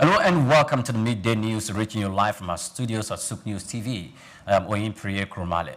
Hello and welcome to the Midday News, reaching you live from our studios at Souqnews TV. I'm Priya Krumale.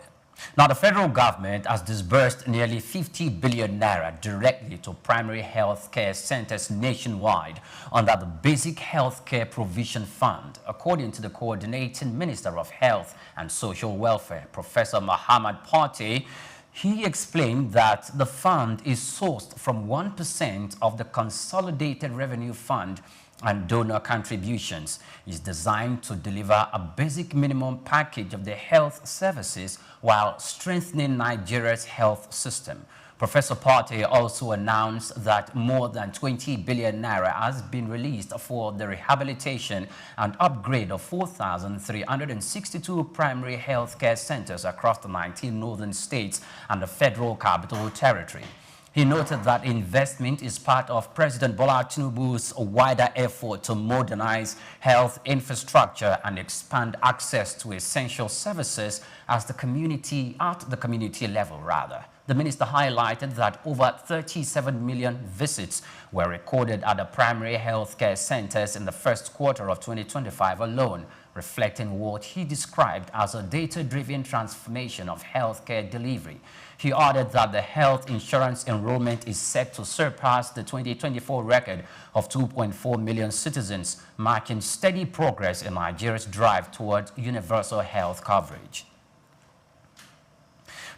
Now, the federal government has disbursed nearly 50 billion naira directly to primary health care centers nationwide under the Basic Healthcare Provision Fund, according to the Coordinating Minister of Health and Social Welfare, Professor Muhammad Pate. He explained that the fund is sourced from 1% of the Consolidated Revenue Fund, and donor contributions is designed to deliver a basic minimum package of the health services while strengthening Nigeria's health system. Professor Pate also announced that more than 20 billion naira has been released for the rehabilitation and upgrade of 4,362 primary health care centers across the 19 northern states and the Federal Capital Territory. He noted that investment is part of President Bola Tinubu's wider effort to modernize health infrastructure and expand access to essential services at the community level. The minister highlighted that over 37 million visits were recorded at the primary health care centers in the first quarter of 2025 alone, reflecting what he described as a data-driven transformation of healthcare delivery. He added that the health insurance enrollment is set to surpass the 2024 record of 2.4 million citizens, marking steady progress in Nigeria's drive towards universal health coverage.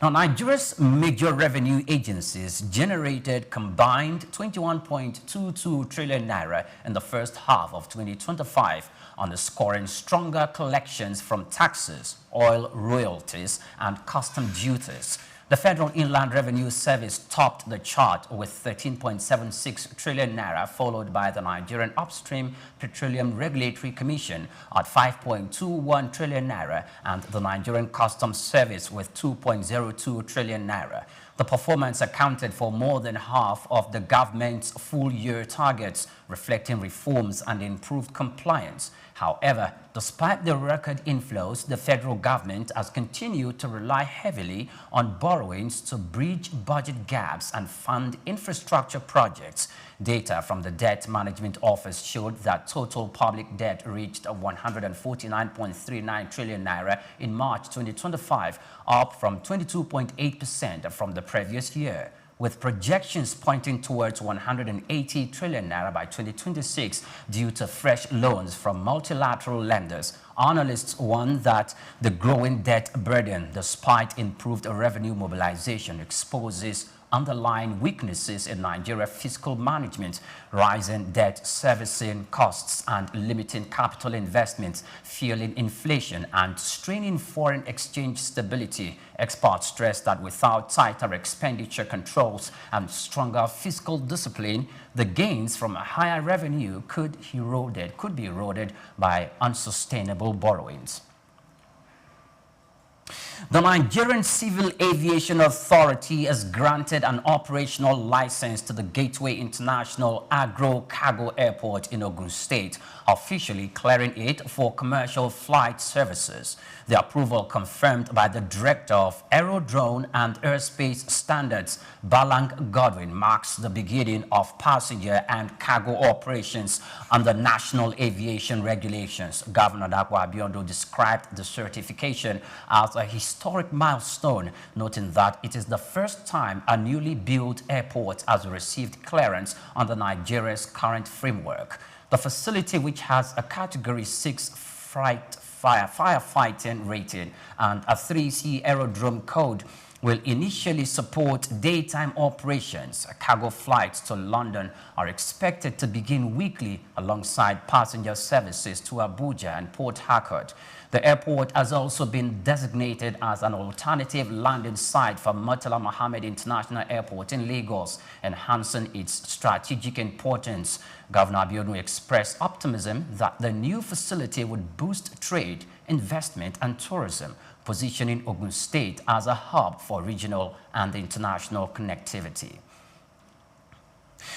Now, Nigeria's major revenue agencies generated combined 21.22 trillion naira in the first half of 2025, underscoring stronger collections from taxes, oil royalties, and custom duties. The Federal Inland Revenue Service topped the chart with 13.76 trillion naira, followed by the Nigerian Upstream Petroleum Regulatory Commission at 5.21 trillion naira and the Nigerian Customs Service with 2.02 trillion naira. The performance accounted for more than half of the government's full-year targets, reflecting reforms and improved compliance. However, despite the record inflows, the federal government has continued to rely heavily on borrowings to bridge budget gaps and fund infrastructure projects. Data from the Debt Management Office showed that total public debt reached 149.39 trillion naira in March 2025, up from 22.8% from the previous year, with projections pointing towards 180 trillion naira by 2026 due to fresh loans from multilateral lenders. Analysts warn that the growing debt burden, despite improved revenue mobilization, exposes underlying weaknesses in Nigeria's fiscal management, rising debt servicing costs and limiting capital investments, fueling inflation and straining foreign exchange stability. Experts stress that without tighter expenditure controls and stronger fiscal discipline, the gains from a higher revenue could be eroded by unsustainable borrowings. The Nigerian Civil Aviation Authority has granted an operational license to the Gateway International Agro-Cargo Airport in Ogun State, officially clearing it for commercial flight services. The approval, confirmed by the Director of Aerodrome and Airspace Standards, Balang Godwin, marks the beginning of passenger and cargo operations under national aviation regulations. Governor Dapo Abiodun described the certification as a historic milestone, noting that it is the first time a newly built airport has received clearance under Nigeria's current framework. The facility, which has a Category 6 firefighting rating and a 3C aerodrome code, will initially support daytime operations. Cargo flights to London are expected to begin weekly alongside passenger services to Abuja and Port Harcourt. The airport has also been designated as an alternative landing site for Murtala Mohammed International Airport in Lagos, enhancing its strategic importance. Governor Abiodun expressed optimism that the new facility would boost trade, investment and tourism, positioning Ogun State as a hub for regional and international connectivity.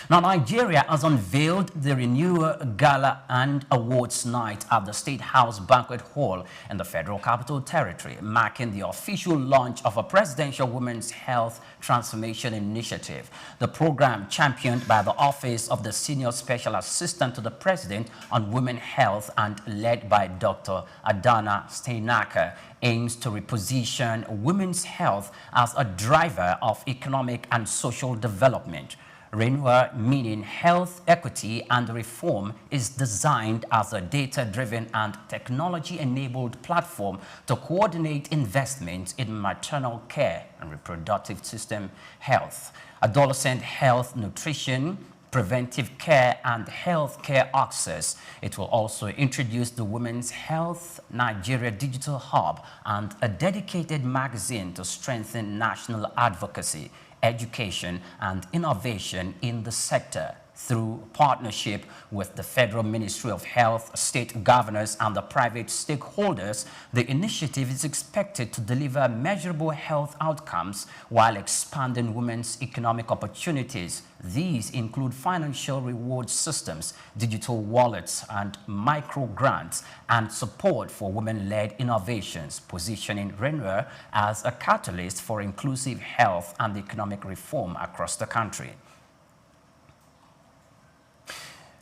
Now, Nigeria has unveiled the RenewHer Gala and Awards Night at the State House Banquet Hall in the Federal Capital Territory, marking the official launch of a presidential women's health transformation initiative. The program, championed by the Office of the Senior Special Assistant to the President on Women Health and led by Dr. Adana Steinaka, aims to reposition women's health as a driver of economic and social development. RenewHer, meaning health equity and reform, is designed as a data-driven and technology-enabled platform to coordinate investments in maternal care and reproductive system health, adolescent health, nutrition, preventive care, and health care access. It will also introduce the Women's Health Nigeria Digital Hub and a dedicated magazine to strengthen national advocacy, education, and innovation in the sector. Through partnership with the Federal Ministry of Health, state governors, and the private stakeholders, the initiative is expected to deliver measurable health outcomes while expanding women's economic opportunities. These include financial reward systems, digital wallets, and micro grants, and support for women-led innovations, positioning RenewHer as a catalyst for inclusive health and economic reform across the country.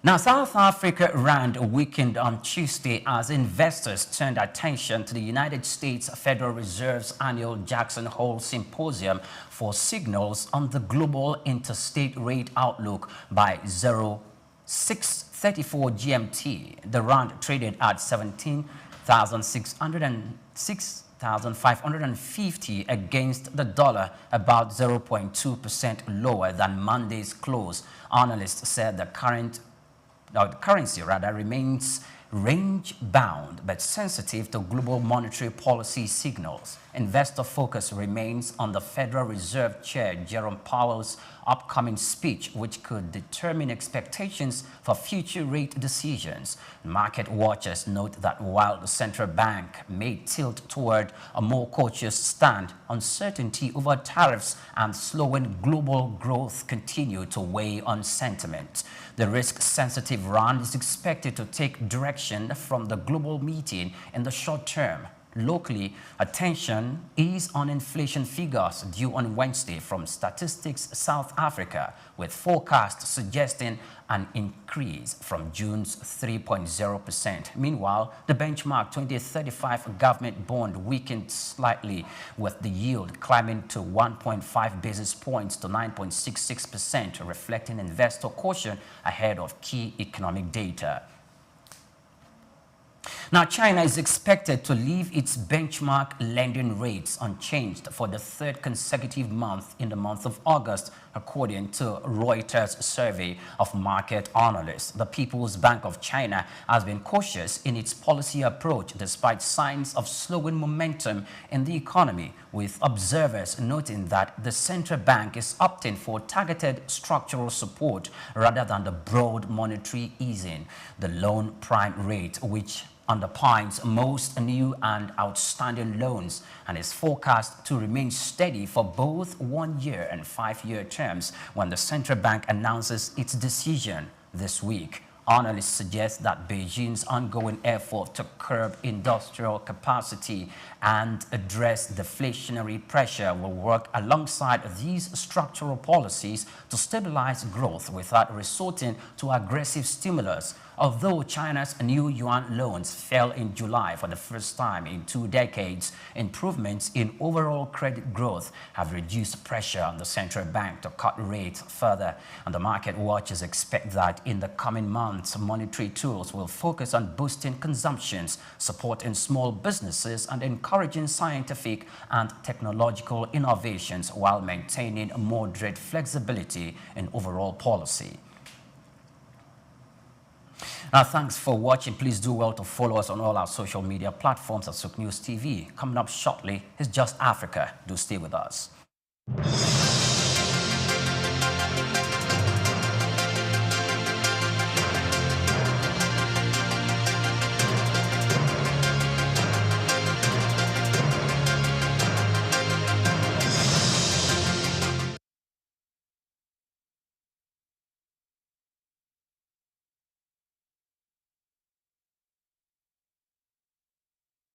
Now, South Africa rand weakened on Tuesday as investors turned attention to the United States Federal Reserve's annual Jackson Hole Symposium for signals on the global interstate rate outlook by 0634 GMT. The rand traded at 17,550 against the dollar, about 0.2% lower than Monday's close. Analysts said the currency remains range-bound but sensitive to global monetary policy signals. Investor focus remains on the Federal Reserve Chair Jerome Powell's upcoming speech, which could determine expectations for future rate decisions. Market watchers note that while the central bank may tilt toward a more cautious stand, uncertainty over tariffs and slowing global growth continue to weigh on sentiment. The risk-sensitive rand is expected to take direction from the global meeting in the short term. Locally, attention is on inflation figures due on Wednesday from Statistics South Africa, with forecasts suggesting an increase from June's 3.0%. Meanwhile, the benchmark 2035 government bond weakened slightly, with the yield climbing to 1.5 basis points to 9.66%, reflecting investor caution ahead of key economic data. Now, China is expected to leave its benchmark lending rates unchanged for the third consecutive month in the month of August, according to Reuters' survey of market analysts. The People's Bank of China has been cautious in its policy approach despite signs of slowing momentum in the economy, with observers noting that the central bank is opting for targeted structural support rather than the broad monetary easing. The loan prime rate, which underpins most new and outstanding loans and is forecast to remain steady for both 1-year and 5-year terms when the central bank announces its decision this week. Analysts suggest that Beijing's ongoing effort to curb industrial capacity and address deflationary pressure will work alongside these structural policies to stabilize growth without resorting to aggressive stimulus. Although China's new yuan loans fell in July for the first time in 2 decades, improvements in overall credit growth have reduced pressure on the central bank to cut rates further. And the market watchers expect that in the coming months, monetary tools will focus on boosting consumptions, supporting small businesses, and encouraging scientific and technological innovations while maintaining moderate flexibility in overall policy. Thanks for watching. Please do well to follow us on all our social media platforms at Souqnews TV. Coming up shortly is Just Africa. Do stay with us.